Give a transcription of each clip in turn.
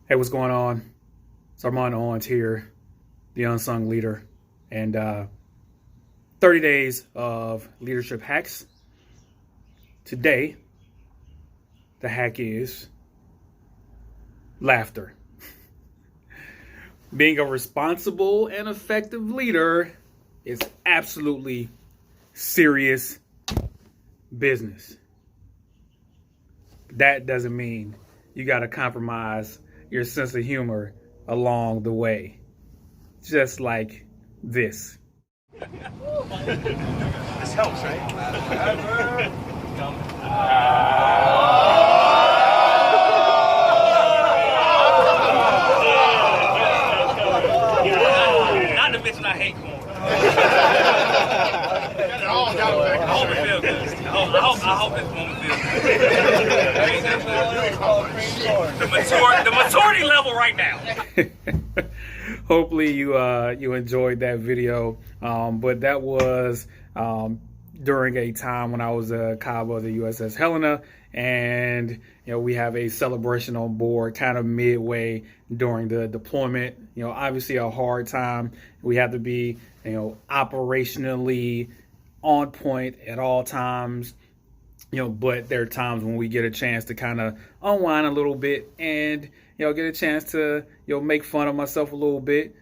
Hey, what's going on? It's Armand Owens here, the unsung leader, and 30 days of leadership hacks. Today, the hack is laughter. Being a responsible and effective leader is absolutely serious business. That doesn't mean you got to compromise your sense of humor along the way. Just like this. This helps, right? Not to mention I hate corn. I hope it feels good. I hope this moment feels good. The maturity level right now. Hopefully you enjoyed that video, but that was during a time when I was a cabo of the USS Helena, and we have a celebration on board kind of midway during the deployment. Obviously a hard time. We have to be operationally on point at all times. But there are times when we get a chance to kind of unwind a little bit and get a chance to make fun of myself a little bit,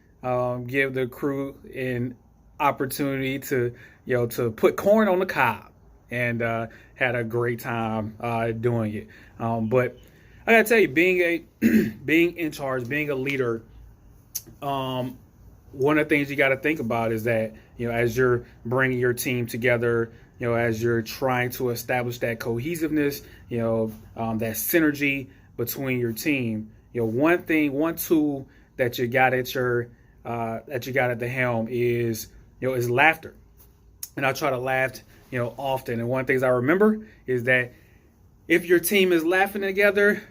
give the crew an opportunity to to put corn on the cob, and had a great time doing it. But I gotta tell you, being in charge, being a leader, one of the things you got to think about is that as you're bringing your team together, as you're trying to establish that cohesiveness, that synergy between your team, one tool that you got at the helm is laughter. And I try to laugh often. And one of the things I remember is that if your team is laughing together,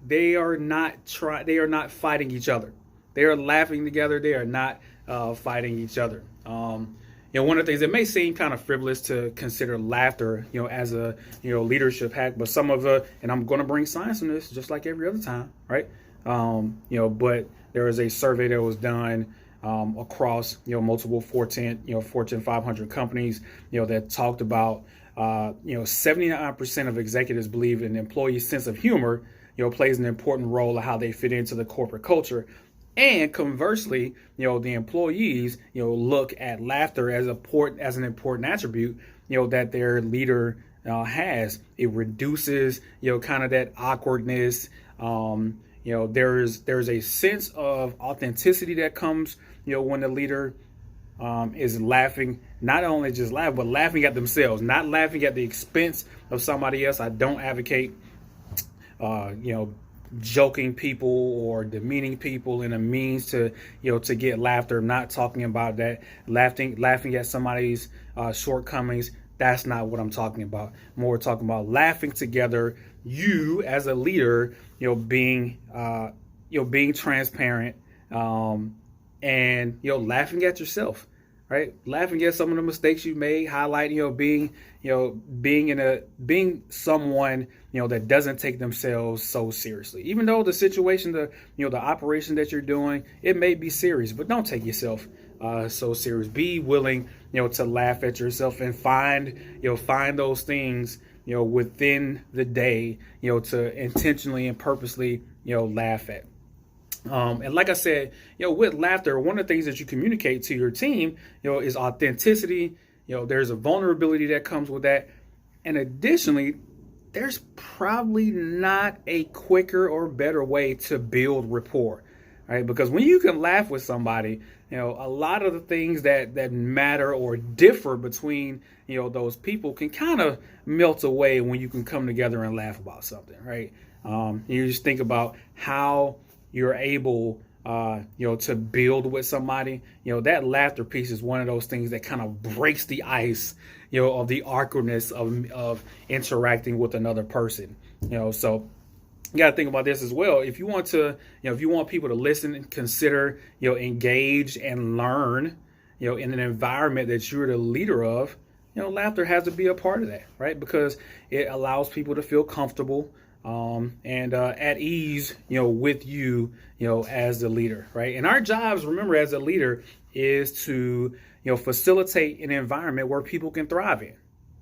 they are not fighting each other. They are laughing together. They are not fighting each other. One of the things that may seem kind of frivolous to consider laughter, as a leadership hack, but some of and I'm going to bring science in this, just like every other time, right? But there was a survey that was done across multiple Fortune 500 companies, that talked about 79% of executives believe an employee's sense of humor plays an important role in how they fit into the corporate culture. And conversely, the employees, look at laughter as an important attribute, that their leader has. It reduces, kind of that awkwardness. There's a sense of authenticity that comes, when the leader is laughing, not only just laugh, but laughing at themselves, not laughing at the expense of somebody else. I don't advocate, joking people or demeaning people in a means to to get laughter. I'm not talking about that. Laughing at somebody's shortcomings. That's not what I'm talking about. More talking about laughing together. You as a leader, being transparent, and laughing at yourself, right? Laughing at some of the mistakes you made, highlighting, being someone, that doesn't take themselves so seriously. Even though the situation, the operation that you're doing, it may be serious, but don't take yourself so serious. Be willing, to laugh at yourself and find those things, within the day, to intentionally and purposely, laugh at. And like I said, with laughter, one of the things that you communicate to your team, is authenticity. There's a vulnerability that comes with that. And additionally, there's probably not a quicker or better way to build rapport, right? Because when you can laugh with somebody, a lot of the things that matter or differ between, those people can kind of melt away when you can come together and laugh about something, right? You just think about how you're able, to build with somebody. That laughter piece is one of those things that kind of breaks the ice, of the awkwardness of interacting with another person. So you got to think about this as well. If you want to, if you want people to listen and consider, engage and learn, in an environment that you're the leader of, laughter has to be a part of that, right? Because it allows people to feel comfortable. and at ease, with you, as the leader, right? And our jobs, remember, as a leader, is to, facilitate an environment where people can thrive in,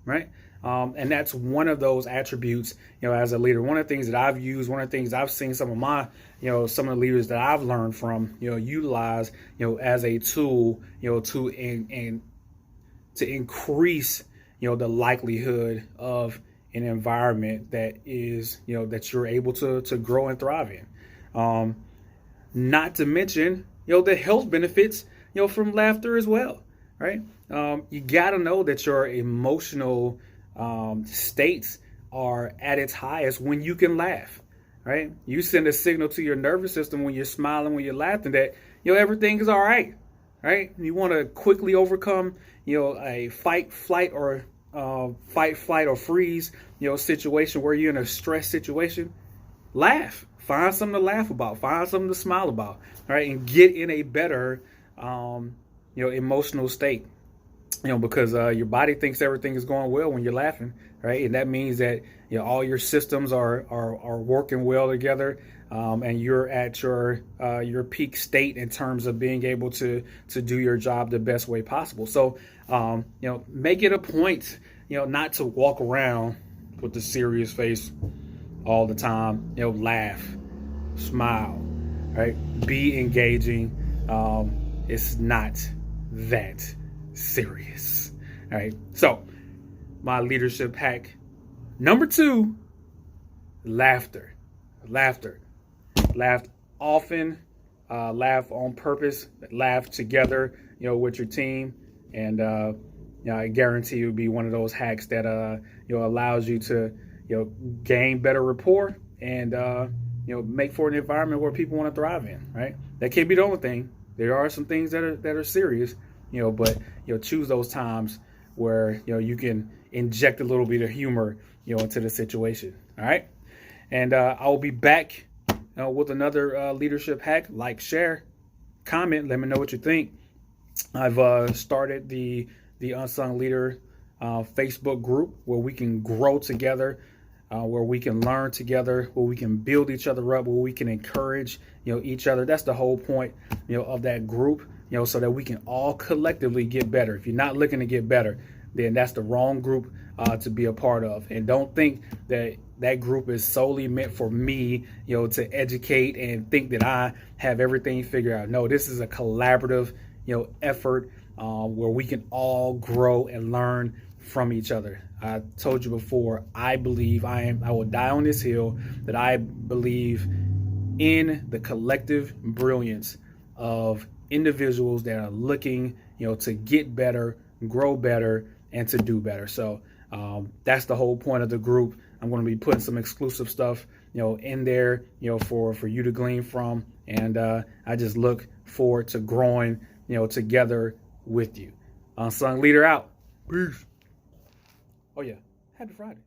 right? And that's one of those attributes, as a leader. One of the things that I've used, one of the things I've seen some of my, some of the leaders that I've learned from, utilize, as a tool, to increase, the likelihood of an environment that is, that you're able to grow and thrive in. Not to mention, the health benefits, from laughter as well, right? You got to know that your emotional states are at its highest when you can laugh, right? You send a signal to your nervous system when you're smiling, when you're laughing, that, everything is all right, right? You want to quickly overcome, a fight, flight, or freeze, situation where you're in a stress situation. Laugh. Find something to laugh about. Find something to smile about. Right, and get in a better, emotional state. Because your body thinks everything is going well when you're laughing, right? And that means that all your systems are working well together, and you're at your peak state in terms of being able to do your job the best way possible. So, make it a point, not to walk around with a serious face all the time. Laugh, smile, right? Be engaging. It's not that serious. All right. So, my leadership hack number 2: laughter. Laugh often, laugh on purpose, laugh together, with your team. And, I guarantee you'll be one of those hacks that, allows you to, gain better rapport and, make for an environment where people want to thrive in, right? That can't be the only thing. There are some things that are serious, but, choose those times where, you can inject a little bit of humor, into the situation. All right. And, I'll be back with another leadership hack. Like, share, comment, let me know what you think. I've started the Unsung Leader Facebook group where we can grow together, where we can learn together, where we can build each other up, where we can encourage, each other. That's the whole point, of that group, so that we can all collectively get better. If you're not looking to get better, then that's the wrong group to be a part of. And don't think that group is solely meant for me, to educate and think that I have everything figured out. No, this is a collaborative, effort where we can all grow and learn from each other. I told you before, I believe I will die on this hill that I believe in the collective brilliance of individuals that are looking, to get better, grow better, and to do better. So that's the whole point of the group. I'm going to be putting some exclusive stuff, in there, for you to glean from. And I just look forward to growing, together with you. Unsung Leader out. Peace. Oh yeah, happy Friday.